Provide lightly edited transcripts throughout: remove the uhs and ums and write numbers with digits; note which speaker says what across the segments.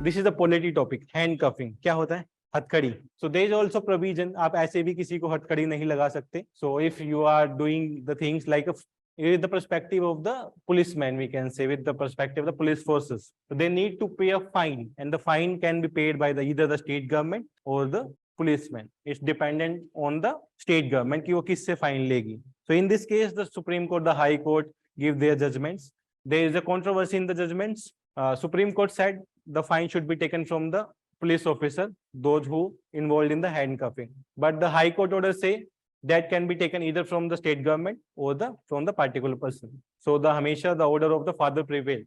Speaker 1: This is the polity topic, handcuffing क्या होता है, हथकड़ी. So there is also provision, आप ऐसे भी किसी को हथकड़ी नहीं लगा सकते. So if you are doing the things like with the perspective of the policeman, we can say, with the perspective of the police forces, so they need to pay a fine, and the fine can be paid by the either the state government or the policeman. It's dependent on the state government कि वो किससे fine लेगी. So in this case, the Supreme Court, the High Court give their judgments. There is a controversy in the judgments. Supreme Court said the fine should be taken from the police officer, those who involved in the handcuffing. But the High Court order say that can be taken either from the state government or from the particular person. So the हमेशा the order of the father prevail.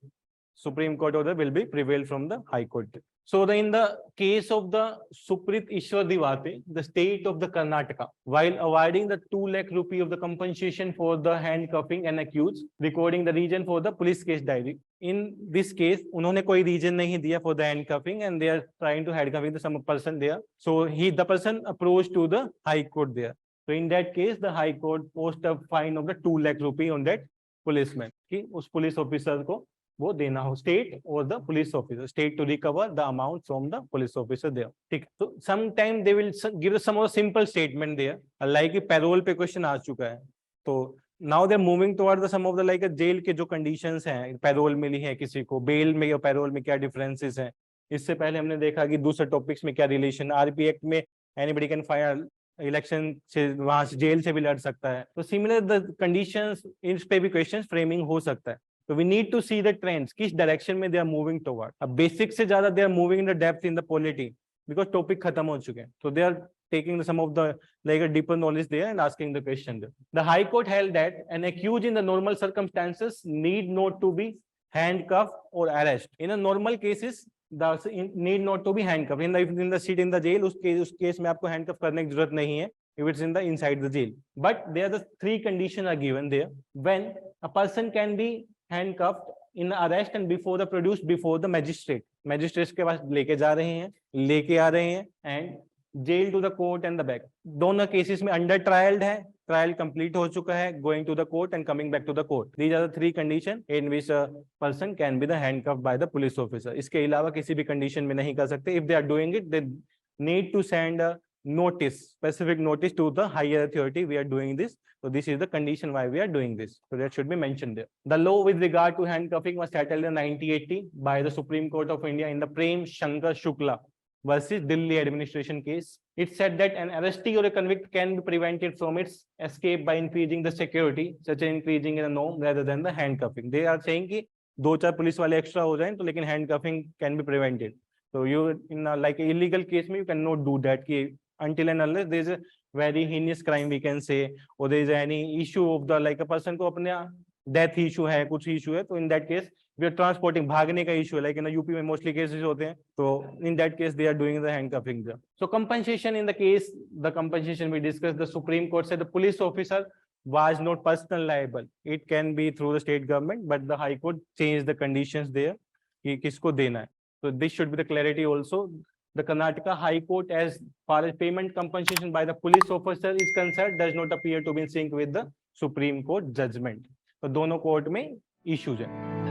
Speaker 1: Supreme Court order will be prevailed from the High Court. So in the case of the Suprit Ishwar Diwate, the state of the Karnataka, while awarding the 2 lakh rupee of the compensation for the handcuffing and accused, recording the reason for the police case diary. In this case, उन्होंने कोई reason नहीं दिया for the handcuffing, and they are trying to handcuffing some person there. So the person approached to the High Court there. So in that case, the High Court post a fine of the 2 lakh rupee on that policeman कि उस police officer को वो देना हो, state or the police officer, state to recover the amount from the police officer there. ठीक. So sometime they will give some more simple statement there, like parole पे question आ चुका है. तो now they're moving toward the some of the like jail के जो conditions हैं, parole मिली है किसी को, bail में या parole में क्या differences हैं. इससे पहले हमने देखा कि दूसरे topics में क्या relation, RP Act में anybody can file इलेक्शन से, वहां से जेल से भी लड़ सकता है. तो सिमिलर द कंडीशंस, इस पे भी क्वेश्चंस फ्रेमिंग हो सकता है. तो we need to see the trends, किस डायरेक्शन में दे आर मूविंग टुवर्ड. अब बेसिक से ज्यादा they are moving in the depth in the polity, because topic खत्म हो चुके हैं. तो they are taking some of the like a deeper knowledge there and asking the question there. The High Court held that an accused in the normal circumstances need not to be handcuffed or arrest. In a normal cases, the need not to be handcuffed. In the seat in the jail, उस case में आपको handcuff करने की जरूरत नहीं है if it's in the inside the jail. But there the 3 conditions are given there when a person can be handcuffed in arrest and before the produced before the magistrate. Magistrates के पास लेके जा रहे हैं, लेके आ रहे हैं, and jail to the court and the back. दोनों cases में under trial है, trial complete हो चुका है, going to the court and coming back to the court. These are the 3 conditions in which a person can be the handcuffed by the police officer. इसके अलावा किसी भी condition में नहीं कर सकते. If they are doing it, they need to send a notice, specific notice to the higher authority. We are doing this. So this is the condition why we are doing this. So that should be mentioned there. The law with regard to handcuffing was settled in 1980 by the Supreme Court of India in the Prem Shankar Shukla versus Delhi administration case. It said that an arrestee or a convict can be prevented from its escape by increasing the security, such as increasing in a norm rather than the handcuffing. They are saying कि 2-4 police वाले extra हो जाएं तो लेकिन handcuffing can be prevented. So you in a, like illegal case में you cannot do that कि until and unless there is a very heinous crime we can say, or there is any issue of the like a person को अपने death issue है, कुछ issue है, तो in that case we are transporting, भागने का issue है, like in UP में मोस्टली केसेस होते हैं, तो in that case they are doing the handcuffing. So compensation in the case, the compensation we discuss, the Supreme Court से the police officer was not personal liable. It can be through the state government, but the High Court changed the conditions there कि किसको देना है. So this should be the clarity also. The Karnataka High Court, as far as payment compensation by the police officer is concerned, does not appear to be in sync with the Supreme Court judgment. तो दोनों court में issues हैं.